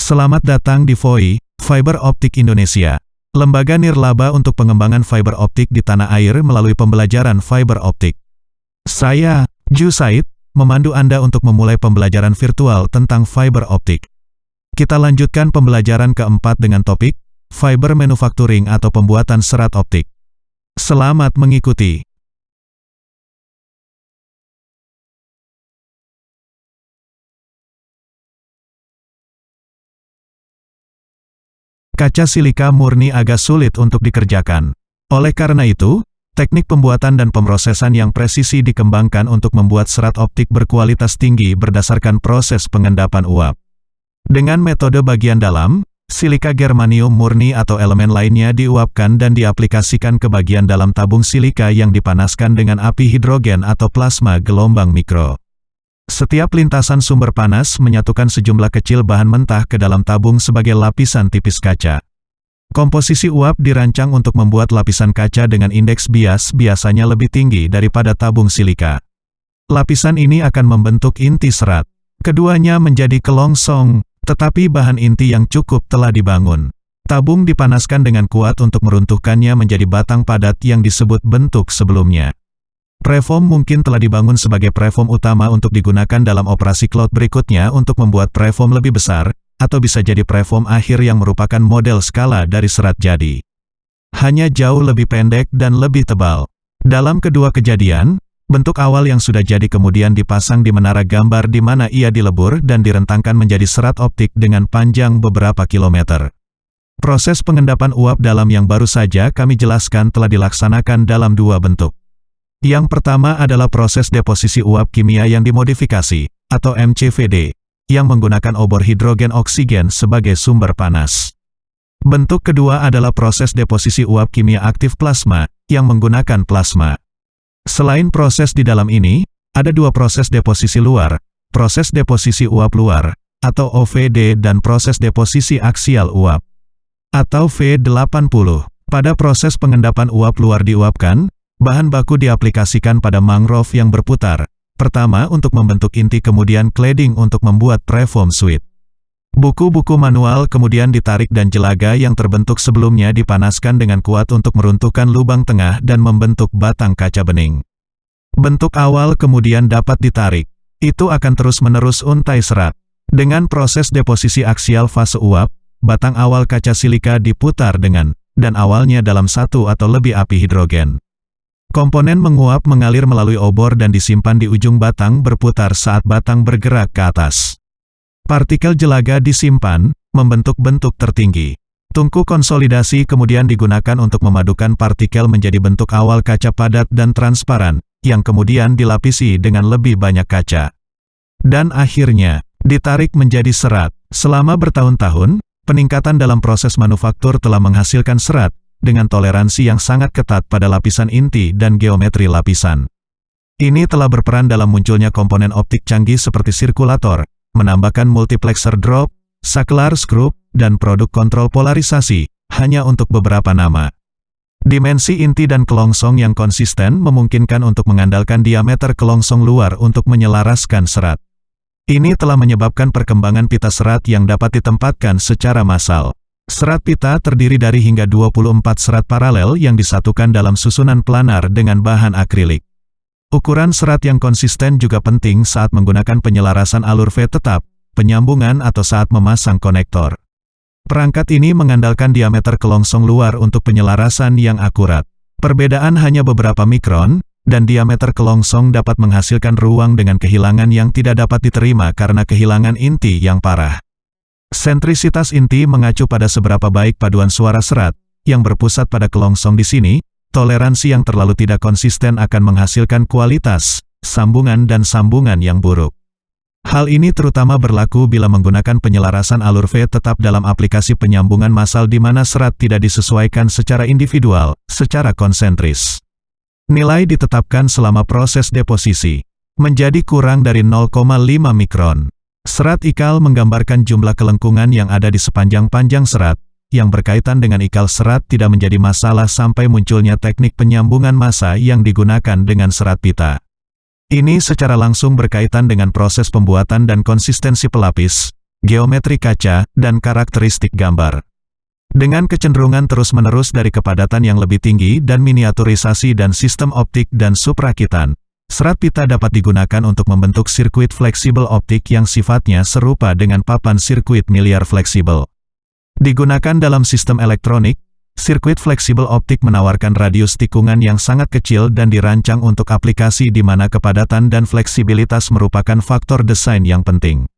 Selamat datang di FOI, Fiber Optik Indonesia, lembaga nirlaba untuk pengembangan fiber optik di tanah air melalui pembelajaran fiber optik. Saya, Ju Said, memandu Anda untuk memulai pembelajaran virtual tentang fiber optik. Kita lanjutkan pembelajaran keempat dengan topik, fiber manufacturing atau pembuatan serat optik. Selamat mengikuti. Kaca silika murni agak sulit untuk dikerjakan. Oleh karena itu, teknik pembuatan dan pemrosesan yang presisi dikembangkan untuk membuat serat optik berkualitas tinggi berdasarkan proses pengendapan uap. Dengan metode bagian dalam, silika germanium murni atau elemen lainnya diuapkan dan diaplikasikan ke bagian dalam tabung silika yang dipanaskan dengan api hidrogen atau plasma gelombang mikro. Setiap lintasan sumber panas menyatukan sejumlah kecil bahan mentah ke dalam tabung sebagai lapisan tipis kaca. Komposisi uap dirancang untuk membuat lapisan kaca dengan indeks bias biasanya lebih tinggi daripada tabung silika. Lapisan ini akan membentuk inti serat. Keduanya menjadi kelongsong, tetapi bahan inti yang cukup telah dibangun. Tabung dipanaskan dengan kuat untuk meruntuhkannya menjadi batang padat yang disebut bentuk sebelumnya. Preform mungkin telah dibangun sebagai preform utama untuk digunakan dalam operasi cloud berikutnya untuk membuat preform lebih besar, atau bisa jadi preform akhir yang merupakan model skala dari serat jadi. Hanya jauh lebih pendek dan lebih tebal. Dalam kedua kejadian, bentuk awal yang sudah jadi kemudian dipasang di menara gambar di mana ia dilebur dan direntangkan menjadi serat optik dengan panjang beberapa kilometer. Proses pengendapan uap dalam yang baru saja kami jelaskan telah dilaksanakan dalam dua bentuk. Yang pertama adalah proses deposisi uap kimia yang dimodifikasi, atau MCVD, yang menggunakan obor hidrogen oksigen sebagai sumber panas. Bentuk kedua adalah proses deposisi uap kimia aktif plasma, yang menggunakan plasma. Selain proses di dalam ini, ada dua proses deposisi luar, proses deposisi uap luar, atau OVD dan proses deposisi aksial uap, atau V80. Pada proses pengendapan uap luar diuapkan, bahan baku diaplikasikan pada mangrove yang berputar, pertama untuk membentuk inti kemudian cladding untuk membuat preform suite. Buku-buku manual kemudian ditarik dan jelaga yang terbentuk sebelumnya dipanaskan dengan kuat untuk meruntuhkan lubang tengah dan membentuk batang kaca bening. Bentuk awal kemudian dapat ditarik. Itu akan terus-menerus untai serat. Dengan proses deposisi aksial fase uap, batang awal kaca silika diputar dengan, dan awalnya dalam satu atau lebih api hidrogen. Komponen menguap mengalir melalui obor dan disimpan di ujung batang berputar saat batang bergerak ke atas. Partikel jelaga disimpan, membentuk bentuk tertinggi. Tungku konsolidasi kemudian digunakan untuk memadukan partikel menjadi bentuk awal kaca padat dan transparan, yang kemudian dilapisi dengan lebih banyak kaca. Dan akhirnya, ditarik menjadi serat. Selama bertahun-tahun, peningkatan dalam proses manufaktur telah menghasilkan serat, dengan toleransi yang sangat ketat pada lapisan inti dan geometri lapisan. Ini telah berperan dalam munculnya komponen optik canggih seperti sirkulator, menambahkan multiplexer drop, saklar screw, dan produk kontrol polarisasi, hanya untuk beberapa nama. Dimensi inti dan kelongsong yang konsisten memungkinkan untuk mengandalkan diameter kelongsong luar untuk menyelaraskan serat. Ini telah menyebabkan perkembangan pita serat yang dapat ditempatkan secara massal. Serat pita terdiri dari hingga 24 serat paralel yang disatukan dalam susunan planar dengan bahan akrilik. Ukuran serat yang konsisten juga penting saat menggunakan penyelarasan alur V tetap, penyambungan atau saat memasang konektor. Perangkat ini mengandalkan diameter kelongsong luar untuk penyelarasan yang akurat. Perbedaan hanya beberapa mikron, dan diameter kelongsong dapat menghasilkan ruang dengan kehilangan yang tidak dapat diterima karena kehilangan inti yang parah. Sentrisitas inti mengacu pada seberapa baik paduan suara serat, yang berpusat pada kelongsong di sini, toleransi yang terlalu tidak konsisten akan menghasilkan kualitas, sambungan dan sambungan yang buruk. Hal ini terutama berlaku bila menggunakan penyelarasan alur V tetap dalam aplikasi penyambungan massal di mana serat tidak disesuaikan secara individual, secara konsentris. Nilai ditetapkan selama proses deposisi, menjadi kurang dari 0,5 mikron. Serat ikal menggambarkan jumlah kelengkungan yang ada di sepanjang panjang serat, yang berkaitan dengan ikal serat tidak menjadi masalah sampai munculnya teknik penyambungan massa yang digunakan dengan serat pita. Ini secara langsung berkaitan dengan proses pembuatan dan konsistensi pelapis, geometri kaca, dan karakteristik gambar. Dengan kecenderungan terus-menerus dari kepadatan yang lebih tinggi dan miniaturisasi dan sistem optik dan suprakitan, serat pita dapat digunakan untuk membentuk sirkuit fleksibel optik yang sifatnya serupa dengan papan sirkuit miliar fleksibel. Digunakan dalam sistem elektronik, sirkuit fleksibel optik menawarkan radius tikungan yang sangat kecil dan dirancang untuk aplikasi di mana kepadatan dan fleksibilitas merupakan faktor desain yang penting.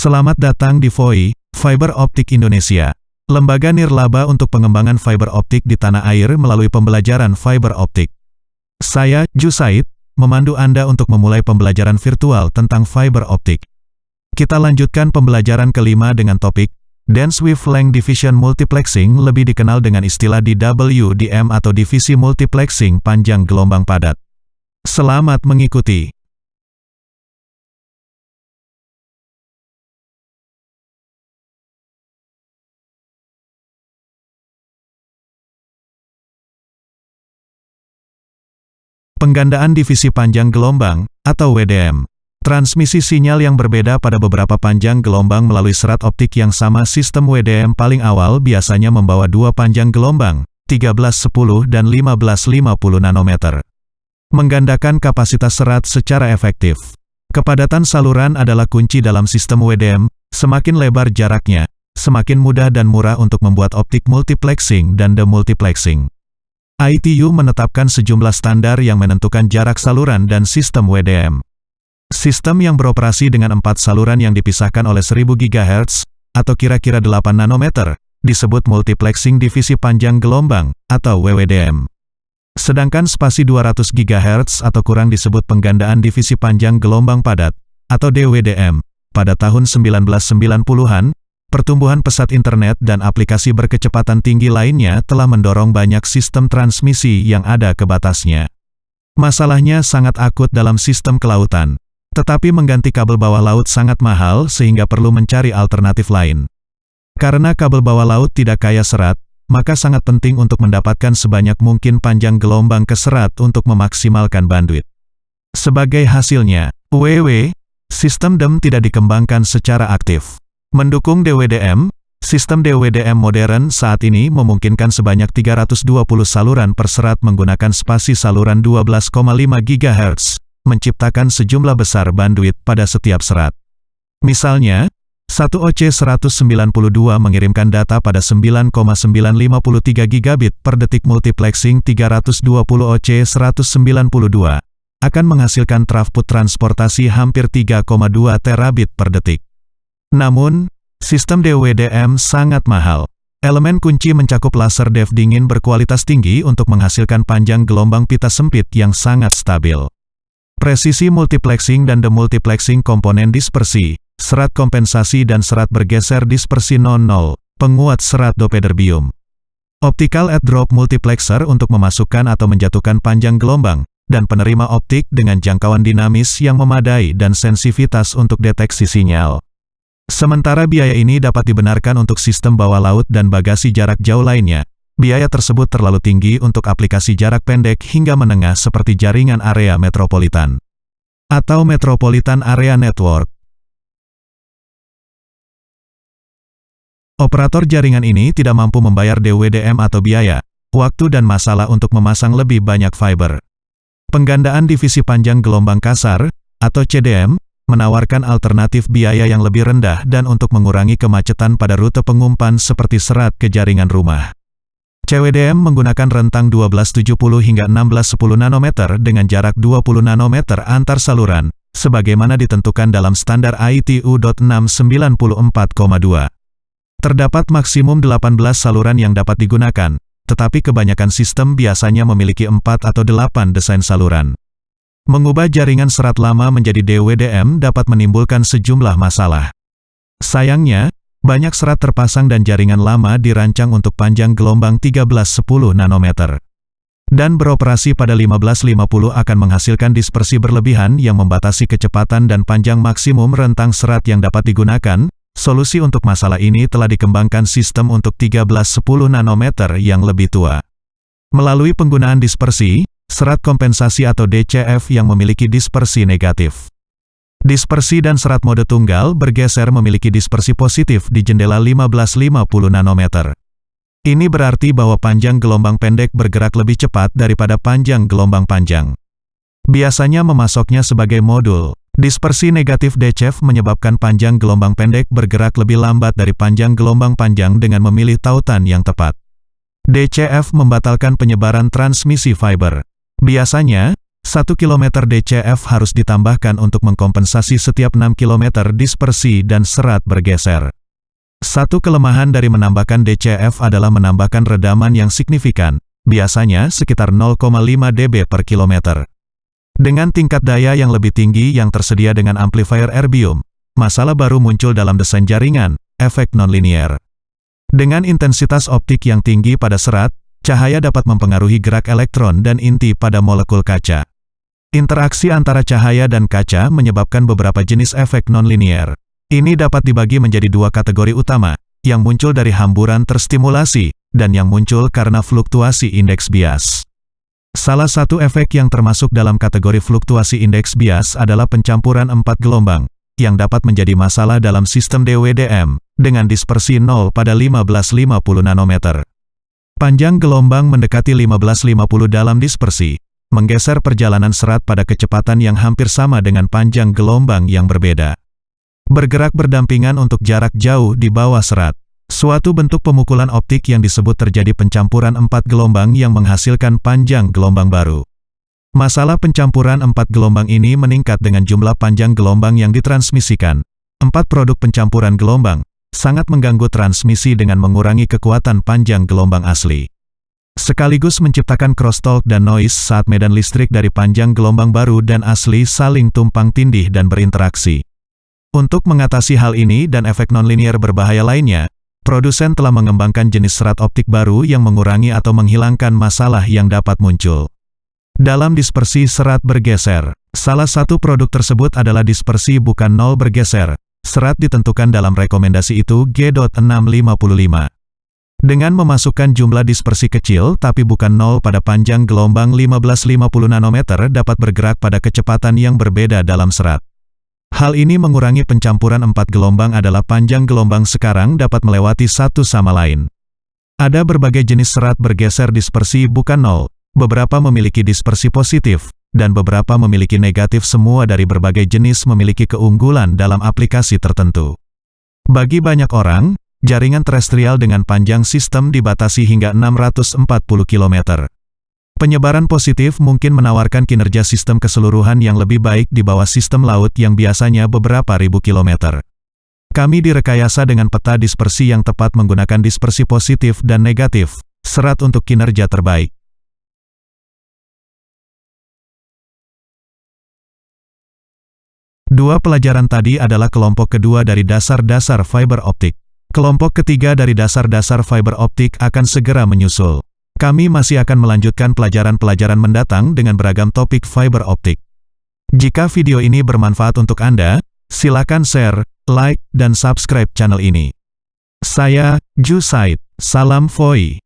Selamat datang di FOI, Fiber Optik Indonesia. Lembaga nirlaba untuk pengembangan fiber optik di tanah air melalui pembelajaran fiber optik. Saya, Jusaid, memandu Anda untuk memulai pembelajaran virtual tentang fiber optik. Kita lanjutkan pembelajaran kelima dengan topik, Dense Wavelength Division Multiplexing, lebih dikenal dengan istilah DWDM atau divisi multiplexing panjang gelombang padat. Selamat mengikuti. Penggandaan divisi panjang gelombang, atau WDM. Transmisi sinyal yang berbeda pada beberapa panjang gelombang melalui serat optik yang sama. Sistem WDM paling awal biasanya membawa dua panjang gelombang, 1310 dan 1550 nanometer. Menggandakan kapasitas serat secara efektif. Kepadatan saluran adalah kunci dalam sistem WDM, semakin lebar jaraknya, semakin mudah dan murah untuk membuat optik multiplexing dan demultiplexing. ITU menetapkan sejumlah standar yang menentukan jarak saluran dan sistem WDM. Sistem yang beroperasi dengan 4 saluran yang dipisahkan oleh 1000 GHz, atau kira-kira 8 nanometer, disebut multiplexing divisi panjang gelombang, atau WWDM. Sedangkan spasi 200 GHz atau kurang disebut penggandaan divisi panjang gelombang padat, atau DWDM. Pada tahun 1990-an, pertumbuhan pesat internet dan aplikasi berkecepatan tinggi lainnya telah mendorong banyak sistem transmisi yang ada ke batasnya. Masalahnya sangat akut dalam sistem kelautan. Tetapi mengganti kabel bawah laut sangat mahal sehingga perlu mencari alternatif lain. Karena kabel bawah laut tidak kaya serat, maka sangat penting untuk mendapatkan sebanyak mungkin panjang gelombang ke serat untuk memaksimalkan bandwidth. Sebagai hasilnya, sistem DEM tidak dikembangkan secara aktif. Mendukung DWDM, sistem DWDM modern saat ini memungkinkan sebanyak 320 saluran per serat menggunakan spasi saluran 12,5 GHz, menciptakan sejumlah besar bandwidth pada setiap serat. Misalnya, satu OC192 mengirimkan data pada 9,953 gigabit per detik. Multiplexing 320 OC192 akan menghasilkan throughput transportasi hampir 3,2 terabit per detik. Namun, sistem DWDM sangat mahal. Elemen kunci mencakup laser DEF dingin berkualitas tinggi untuk menghasilkan panjang gelombang pita sempit yang sangat stabil. Presisi multiplexing dan demultiplexing komponen dispersi, serat kompensasi dan serat bergeser dispersi non-nol, penguat serat dopederbium. Optical add drop multiplexer untuk memasukkan atau menjatuhkan panjang gelombang, dan penerima optik dengan jangkauan dinamis yang memadai dan sensitivitas untuk deteksi sinyal. Sementara biaya ini dapat dibenarkan untuk sistem bawah laut dan bagasi jarak jauh lainnya, biaya tersebut terlalu tinggi untuk aplikasi jarak pendek hingga menengah seperti jaringan area metropolitan atau Metropolitan Area Network. Operator jaringan ini tidak mampu membayar DWDM atau biaya, waktu dan masalah untuk memasang lebih banyak fiber. Penggandaan divisi panjang gelombang kasar, atau CDM, menawarkan alternatif biaya yang lebih rendah dan untuk mengurangi kemacetan pada rute pengumpan seperti serat ke jaringan rumah. CWDM menggunakan rentang 1270 hingga 1610 nanometer dengan jarak 20 nanometer antar saluran, sebagaimana ditentukan dalam standar ITU.694,2. Terdapat maksimum 18 saluran yang dapat digunakan, tetapi kebanyakan sistem biasanya memiliki 4 atau 8 desain saluran. Mengubah jaringan serat lama menjadi DWDM dapat menimbulkan sejumlah masalah. Sayangnya, banyak serat terpasang dan jaringan lama dirancang untuk panjang gelombang 1310 nanometer. Dan beroperasi pada 1550 akan menghasilkan dispersi berlebihan yang membatasi kecepatan dan panjang maksimum rentang serat yang dapat digunakan, Solusi untuk masalah ini telah dikembangkan sistem untuk 1310 nanometer yang lebih tua. Melalui penggunaan dispersi, serat kompensasi atau DCF yang memiliki dispersi negatif. Dispersi dan serat mode tunggal bergeser memiliki dispersi positif di jendela 1550 nanometer. Ini berarti bahwa panjang gelombang pendek bergerak lebih cepat daripada panjang gelombang panjang. Biasanya memasoknya sebagai modul. Dispersi negatif DCF menyebabkan panjang gelombang pendek bergerak lebih lambat dari panjang gelombang panjang dengan memilih tautan yang tepat. DCF membatalkan penyebaran transmisi fiber. Biasanya, 1 km DCF harus ditambahkan untuk mengkompensasi setiap 6 km dispersi dan serat bergeser. Satu kelemahan dari menambahkan DCF adalah menambahkan redaman yang signifikan, biasanya sekitar 0,5 dB per kilometer. Dengan tingkat daya yang lebih tinggi yang tersedia dengan amplifier erbium, masalah baru muncul dalam desain jaringan, efek nonlinear. Dengan intensitas optik yang tinggi pada serat, cahaya dapat mempengaruhi gerak elektron dan inti pada molekul kaca. Interaksi antara cahaya dan kaca menyebabkan beberapa jenis efek nonlinear. Ini dapat dibagi menjadi dua kategori utama, yang muncul dari hamburan terstimulasi, dan yang muncul karena fluktuasi indeks bias. Salah satu efek yang termasuk dalam kategori fluktuasi indeks bias adalah pencampuran 4 gelombang, yang dapat menjadi masalah dalam sistem DWDM, dengan dispersi 0 pada 1550 nanometer. Panjang gelombang mendekati 1550 dalam dispersi, menggeser perjalanan serat pada kecepatan yang hampir sama dengan panjang gelombang yang berbeda. Bergerak berdampingan untuk jarak jauh di bawah serat. Suatu bentuk pemukulan optik yang disebut terjadi pencampuran 4 gelombang yang menghasilkan panjang gelombang baru. Masalah pencampuran 4 gelombang ini meningkat dengan jumlah panjang gelombang yang ditransmisikan. 4 produk pencampuran gelombang sangat mengganggu transmisi dengan mengurangi kekuatan panjang gelombang asli. Sekaligus menciptakan crosstalk dan noise saat medan listrik dari panjang gelombang baru dan asli saling tumpang tindih dan berinteraksi. Untuk mengatasi hal ini dan efek nonlinear berbahaya lainnya, produsen telah mengembangkan jenis serat optik baru yang mengurangi atau menghilangkan masalah yang dapat muncul. Dalam dispersi serat bergeser, salah satu produk tersebut adalah dispersi bukan nol bergeser. Serat ditentukan dalam rekomendasi itu G.655. Dengan memasukkan jumlah dispersi kecil tapi bukan nol pada panjang gelombang 1550 nanometer dapat bergerak pada kecepatan yang berbeda dalam serat. Hal ini mengurangi pencampuran 4 gelombang adalah panjang gelombang sekarang dapat melewati satu sama lain. Ada berbagai jenis serat bergeser dispersi bukan nol, beberapa memiliki dispersi positif, dan beberapa memiliki negatif. Semua dari berbagai jenis memiliki keunggulan dalam aplikasi tertentu. Bagi banyak orang, jaringan terestrial dengan panjang sistem dibatasi hingga 640 km. Penyebaran positif mungkin menawarkan kinerja sistem keseluruhan yang lebih baik di bawah sistem laut yang biasanya beberapa ribu kilometer. Kami direkayasa dengan peta dispersi yang tepat menggunakan dispersi positif dan negatif, serat untuk kinerja terbaik. Dua pelajaran tadi adalah kelompok kedua dari dasar-dasar fiber optik. Kelompok ketiga dari dasar-dasar fiber optik akan segera menyusul. Kami masih akan melanjutkan pelajaran-pelajaran mendatang dengan beragam topik fiber optik. Jika video ini bermanfaat untuk Anda, silakan share, like, dan subscribe channel ini. Saya, Ju Said. Salam FOI.